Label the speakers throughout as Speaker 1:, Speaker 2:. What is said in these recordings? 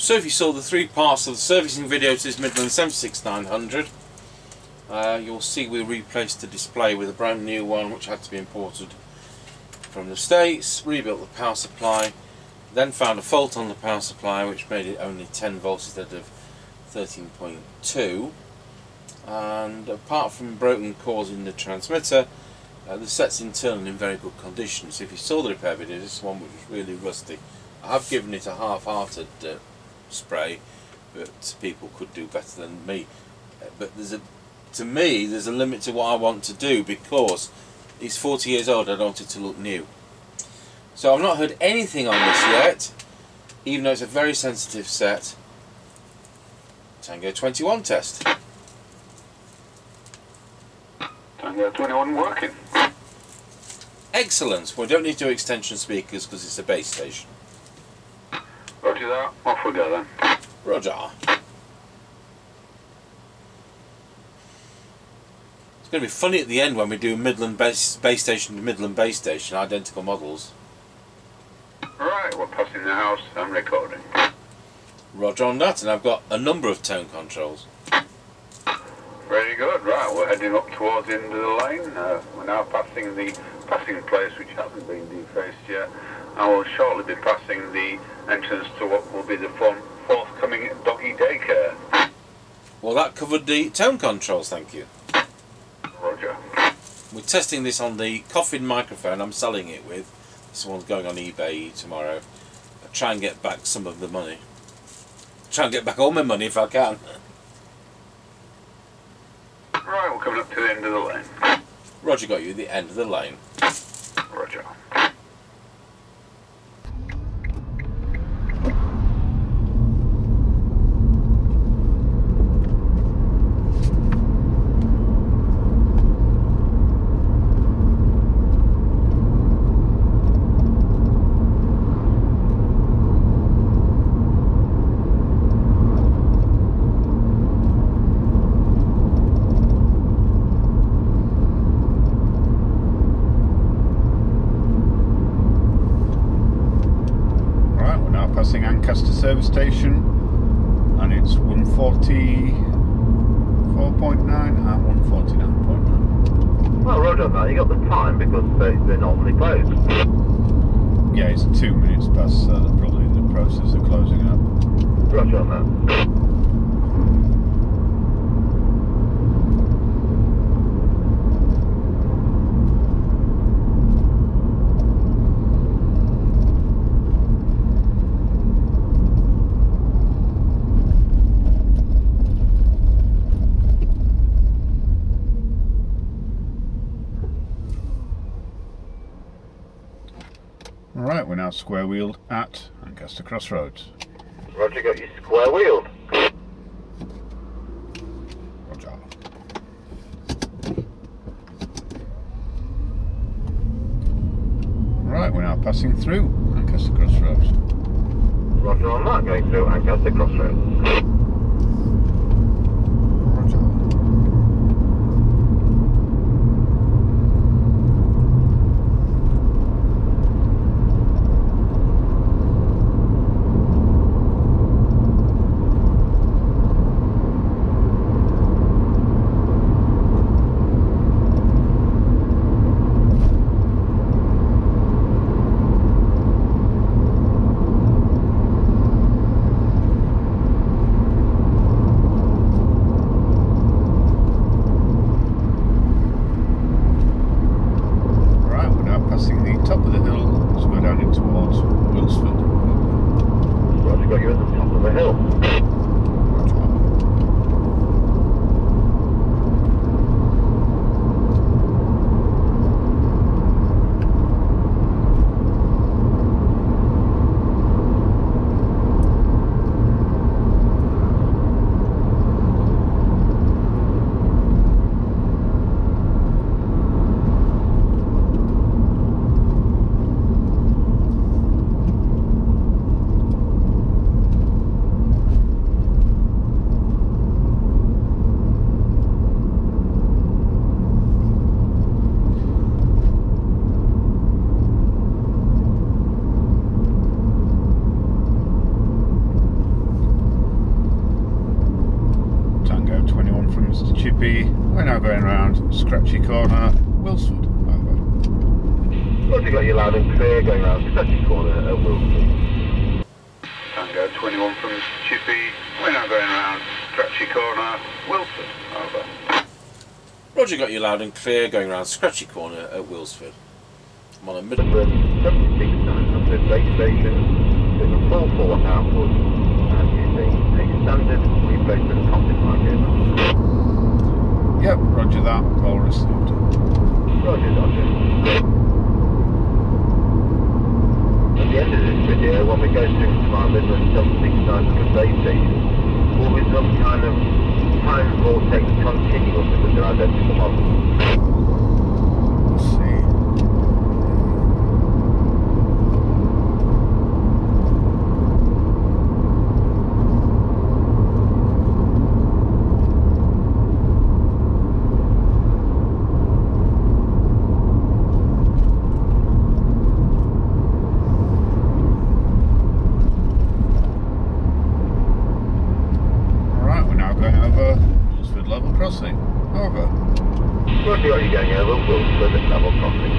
Speaker 1: So if you saw the three parts of the servicing video to this Midland 76900, you'll see we replaced the display with a brand new one which had to be imported from the States, rebuilt the power supply, then found a fault on the power supply which made it only 10 volts instead of 13.2, and apart from broken cores in the transmitter, the set's internal in very good condition. So if you saw the repair video, this one which was really rusty. I have given it a half-hearted spray, but people could do better than me. But to me there's a limit to what I want to do, because it's 40 years old. I don't want it to look new. So I've not heard anything on this yet, even though it's a very sensitive set. Tango 21 test.
Speaker 2: Tango 21 working.
Speaker 1: Excellent. We don't need to do extension speakers because it's a base station.
Speaker 2: Roger that. Off we go then.
Speaker 1: Roger. It's going to be funny at the end when we do Midland base station to Midland base station, identical models.
Speaker 2: Right, we're passing the house and recording.
Speaker 1: Roger on that, and I've got a number of tone controls.
Speaker 2: Very good. Right, we're heading up towards the end of the lane. We're now passing the passing place which hasn't been defaced yet, and we'll shortly be passing the entrance to what will be the forthcoming doggy daycare.
Speaker 1: Well, that covered the tone controls, thank you.
Speaker 2: Roger.
Speaker 1: We're testing this on the coffin microphone I'm selling it with. This one's going on eBay tomorrow. I'll try and get back some of the money. Try and get back all my money if I can.
Speaker 2: Right, we're coming up to the end of the lane.
Speaker 1: Roger got you at the end of the lane.
Speaker 2: Roger.
Speaker 3: Service station, and it's 144.9 and 149.9.
Speaker 4: Well, Roger on that, you got the time because they're normally closed.
Speaker 3: Yeah, it's 2 minutes past, so they're probably in the process of closing up.
Speaker 4: Roger on that.
Speaker 3: Alright, we're now square wheeled at Lancaster Crossroads.
Speaker 4: Roger, got you square wheeled.
Speaker 3: Roger. Right, we're now passing through Lancaster Crossroads.
Speaker 4: Roger on that, going through Lancaster Crossroads.
Speaker 3: Chippie, we're now going around Scratchy Corner, Wilsford. Over.
Speaker 4: Roger, got you loud and clear going around Scratchy Corner at Wilsford.
Speaker 2: Tango 21 from Chippie, we're now going around Scratchy Corner, Wilsford. Over.
Speaker 1: Roger, got you loud and clear, going around Scratchy Corner at Wilsford. I'm on a Midland.
Speaker 4: 76900 base station, with a full forward output, and using a standard replacement cockpit marker.
Speaker 3: Yep, roger that, well received.
Speaker 4: Roger, Roger. At the end of this video, when we go through our Midland 76900 base station, we'll be some kind of time vortex continuum because they're identical models.
Speaker 3: Let's see. Level crossing. Over.
Speaker 4: Roger, are you going over? Wilsford at level crossing.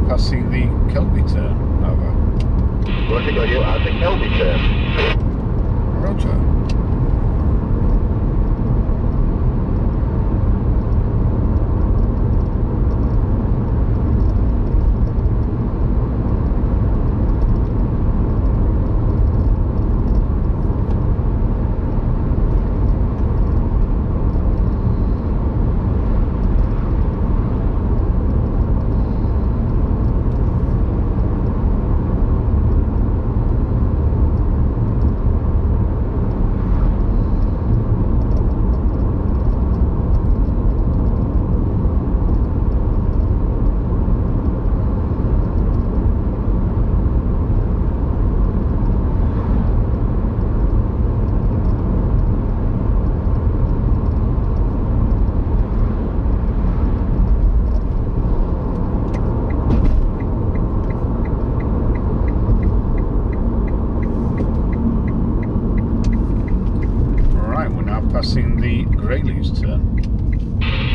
Speaker 4: Passing the Kelby turn. Over. Roger, got you at the Kelby turn.
Speaker 3: Roger. Passing the Greyleys turn.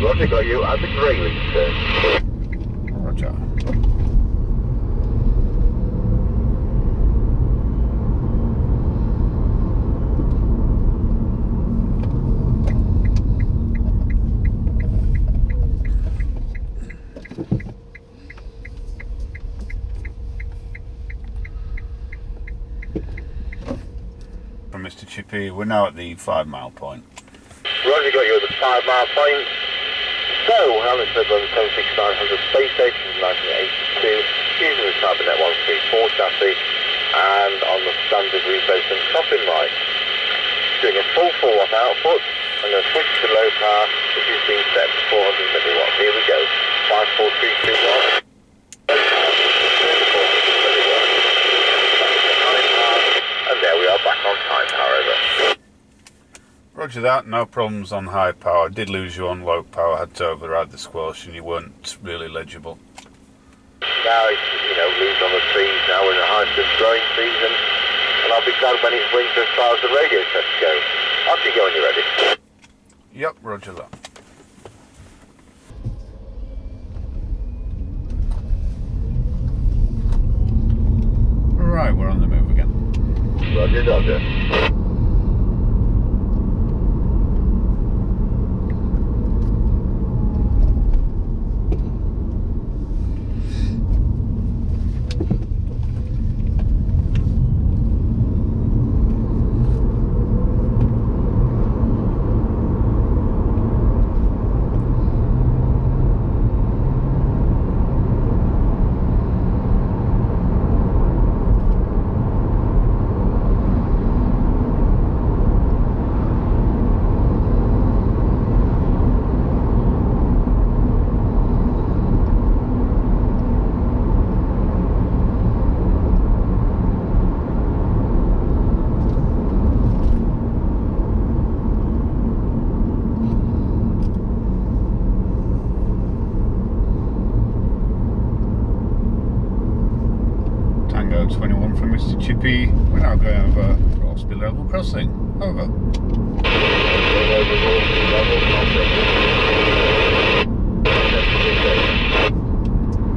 Speaker 4: Roger, got you at the Greyleys turn.
Speaker 3: Roger. From Mr. Chippie, we're now at the 5 mile point.
Speaker 4: Roger, got you at the 5 mile point. So, Helmet Midland 76900 space station 1982, using the Cybernet 134 chassis, and on the standard replacement coffin line. Doing a full 4 watt output, I'm going to switch to low power, which is being set to 400 milliwatts. Here we go. 54321. And there we are, back on time power, over.
Speaker 3: Roger that, no problems on high power. Did lose you on low power, had to override the squelch and you weren't really legible.
Speaker 4: Now it's, leaves on the trees, now we're in the height of growing season, and I'll be glad when it's winter as far as the radio tests go. Off you go when you're ready.
Speaker 3: Yep, roger that. Right, we're on the move again.
Speaker 4: Roger, Roger.
Speaker 3: Tango 21 from Mr. Chippie. We're now going over Rossby level crossing. Over.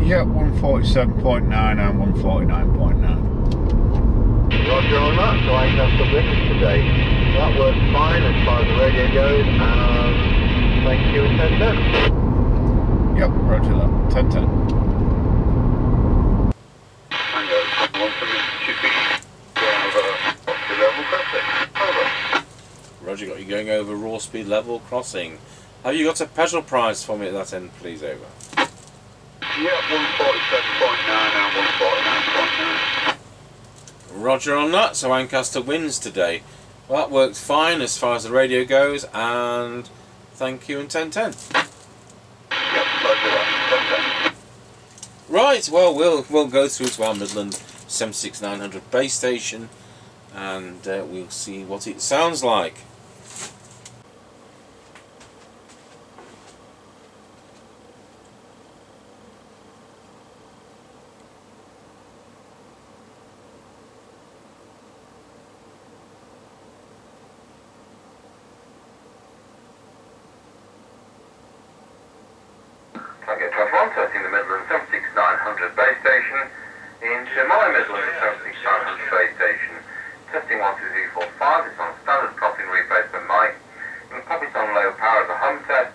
Speaker 3: Yeah, 147.9 and 149.9.
Speaker 4: Roger on that, so I have some witness today. That works fine as far as the radio goes, and thank you, 10-10.
Speaker 3: Yep, roger that, 10-10.
Speaker 2: Tango 21 from Mr. Chippie, going over Rossby level crossing. Over.
Speaker 1: Roger, got you going over raw speed level crossing. Have you got a petrol price for me at that end, please? Over.
Speaker 2: Yeah, 147.9 and 149.9.
Speaker 1: Roger on that, so Ancaster wins today. Well, that worked fine as far as the radio goes, and thank you, and 10-10.
Speaker 2: Yep, roger that, 10-10.
Speaker 1: Right, well, we'll go through to our Midland 76900 base station, and we'll see what it sounds like.
Speaker 4: Tango 21, testing the Midland 76900 base station into my Midland 76900 base station. Testing 12345, it's on standard crossing replacement mic. And pop it on low power as a hum test.